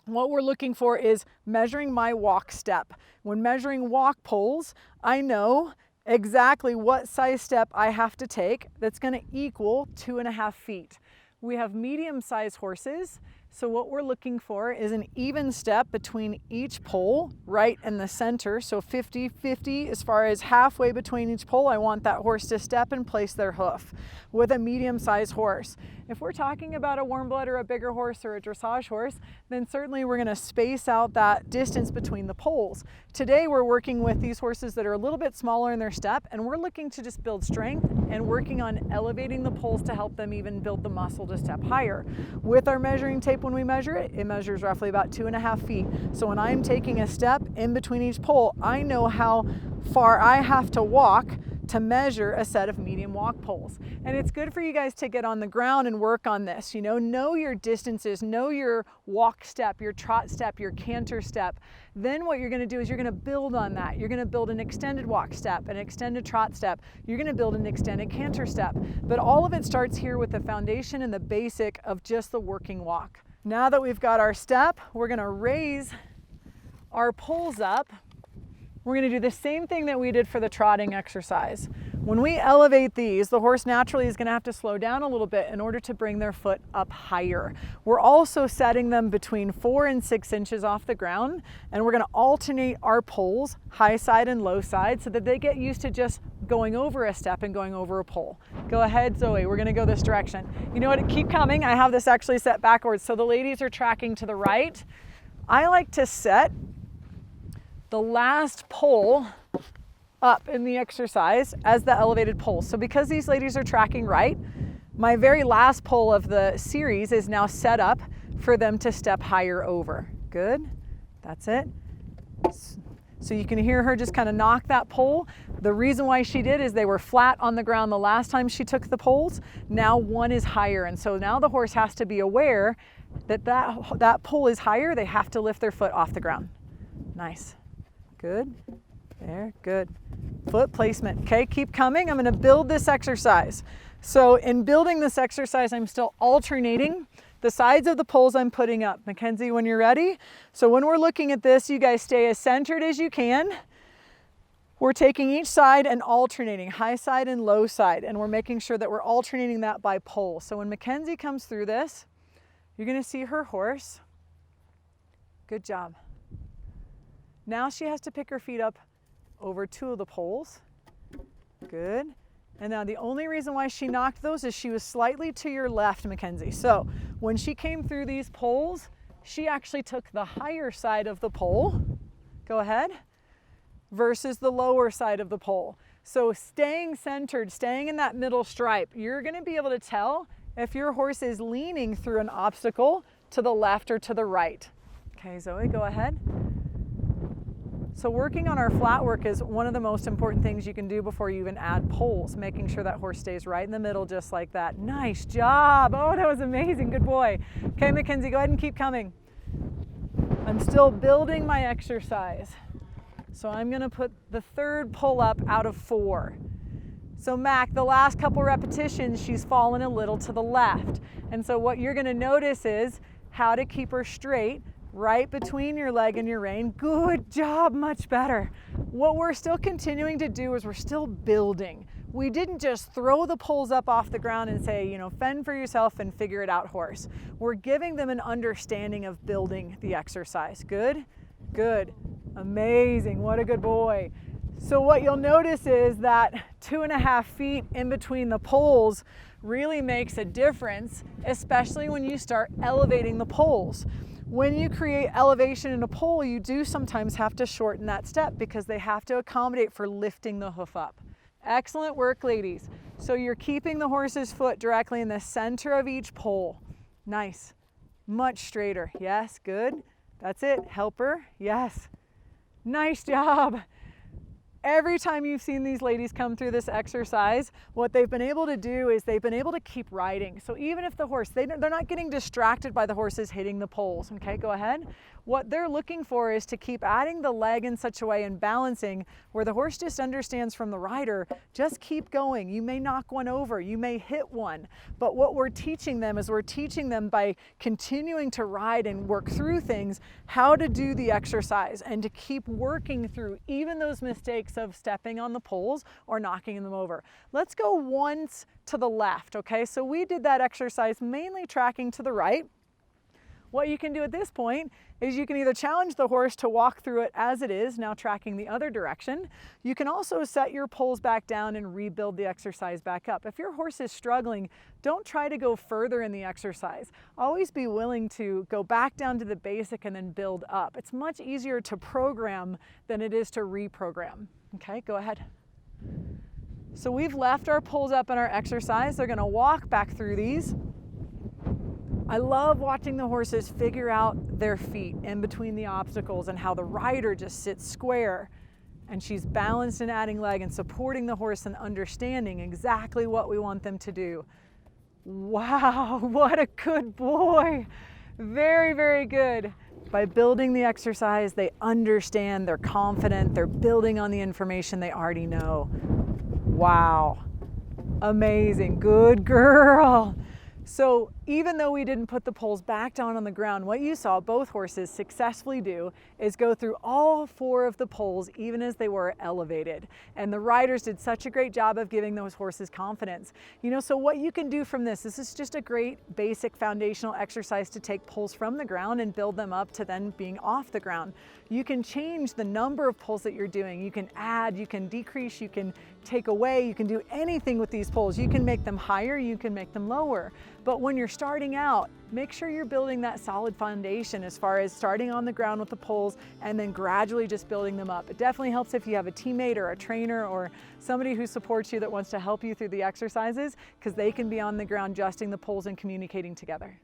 what we're looking for is measuring my walk step. When measuring walk poles, I know exactly what size step I have to take that's going to equal 2.5 feet. We have medium-sized horses, so what we're looking for is an even step between each pole right in the center. So 50-50 as far as halfway between each pole. I want that horse to step and place their hoof with a medium-sized horse. If we're talking about a warm blood or a bigger horse or a dressage horse, then certainly we're going to space out that distance between the poles. Today we're working with these horses that are a little bit smaller in their step, and we're looking to just build strength and working on elevating the poles to help them even build the muscle to step higher. With our measuring tape, when we measure it, it measures roughly about 2.5 feet. So when I'm taking a step in between each pole, I know how far I have to walk to measure a set of medium walk poles. And it's good for you guys to get on the ground and work on this. Know your distances, know your walk step, your trot step, your canter step. Then what you're going to do is you're going to build on that. You're going to build an extended walk step, an extended trot step. You're going to build an extended canter step. But all of it starts here with the foundation and the basic of just the working walk. Now that we've got our step, we're going to raise our poles up. We're going to do the same thing that we did for the trotting exercise. When we elevate these, the horse naturally is going to have to slow down a little bit in order to bring their foot up higher. We're also setting them between 4 and 6 inches off the ground, and we're going to alternate our poles, high side and low side, so that they get used to just going over a step and going over a pole. Go ahead, Zoe, we're going to go this direction. You know what, keep coming. I have this actually set backwards, so the ladies are tracking to the right. I like to set the last pole up in the exercise as the elevated pole. So because these ladies are tracking right, my very last pole of the series is now set up for them to step higher over. Good, that's it. So you can hear her just kind of knock that pole. The reason why she did is they were flat on the ground the last time she took the poles. Now one is higher, and so now the horse has to be aware that that pole is higher. They have to lift their foot off the ground. Nice. Good, there, good. Foot placement, okay, keep coming. I'm gonna build this exercise. So in building this exercise, I'm still alternating the sides of the poles I'm putting up. Mackenzie, when you're ready. So when we're looking at this, you guys stay as centered as you can. We're taking each side and alternating, high side and low side, and we're making sure that we're alternating that by pole. So when Mackenzie comes through this, you're gonna see her horse. Good job. Now she has to pick her feet up over 2 of the poles. Good. And now the only reason why she knocked those is she was slightly to your left, Mackenzie. So when she came through these poles, she actually took the higher side of the pole. Go ahead. Versus the lower side of the pole. So staying centered, staying in that middle stripe, you're going to be able to tell if your horse is leaning through an obstacle to the left or to the right. Okay, Zoe, go ahead. So working on our flat work is one of the most important things you can do before you even add poles, making sure that horse stays right in the middle just like that. Nice job. Oh, that was amazing. Good boy. Okay, Mackenzie, go ahead and keep coming. I'm still building my exercise. So I'm going to put the 3rd pull up out of 4. So Mac, the last couple repetitions, she's fallen a little to the left. And so what you're going to notice is how to keep her straight right between your leg and your rein. Good job, much better. What we're still continuing to do is we're still building. We didn't just throw the poles up off the ground and say, fend for yourself and figure it out, horse. We're giving them an understanding of building the exercise. Good, good, amazing, what a good boy. So what you'll notice is that 2.5 feet in between the poles really makes a difference, especially when you start elevating the poles. When you create elevation in a pole, you do sometimes have to shorten that step because they have to accommodate for lifting the hoof up. Excellent work, ladies. So you're keeping the horse's foot directly in the center of each pole. Nice. Much straighter. Yes, good. That's it. Help her. Yes. Nice job. Every time you've seen these ladies come through this exercise, what they've been able to do is they've been able to keep riding. So even if the horse, they're not getting distracted by the horses hitting the poles. Okay, go ahead. What they're looking for is to keep adding the leg in such a way and balancing where the horse just understands from the rider, just keep going. You may knock one over, you may hit one, but what we're teaching them is we're teaching them by continuing to ride and work through things, how to do the exercise and to keep working through even those mistakes of stepping on the poles or knocking them over. Let's go once to the left, okay? So we did that exercise mainly tracking to the right. What you can do at this point is you can either challenge the horse to walk through it as it is, now tracking the other direction. You can also set your poles back down and rebuild the exercise back up. If your horse is struggling, don't try to go further in the exercise. Always be willing to go back down to the basic and then build up. It's much easier to program than it is to reprogram. Okay, go ahead. So we've left our poles up in our exercise. They're gonna walk back through these. I love watching the horses figure out their feet in between the obstacles and how the rider just sits square and she's balanced and adding leg and supporting the horse and understanding exactly what we want them to do. Wow, what a good boy. Very, very good. By building the exercise, they understand, they're confident, they're building on the information they already know. Wow, amazing, good girl. So even though we didn't put the poles back down on the ground, what you saw both horses successfully do is go through all 4 of the poles even as they were elevated. And the riders did such a great job of giving those horses confidence. You know, so what you can do from this is just a great basic foundational exercise to take poles from the ground and build them up to then being off the ground. You can change the number of poles that you're doing. You can add, you can decrease, you can take away, you can do anything with these poles. You can make them higher, you can make them lower. But when you're starting out, make sure you're building that solid foundation as far as starting on the ground with the poles and then gradually just building them up. It definitely helps if you have a teammate or a trainer or somebody who supports you that wants to help you through the exercises, because they can be on the ground adjusting the poles and communicating together.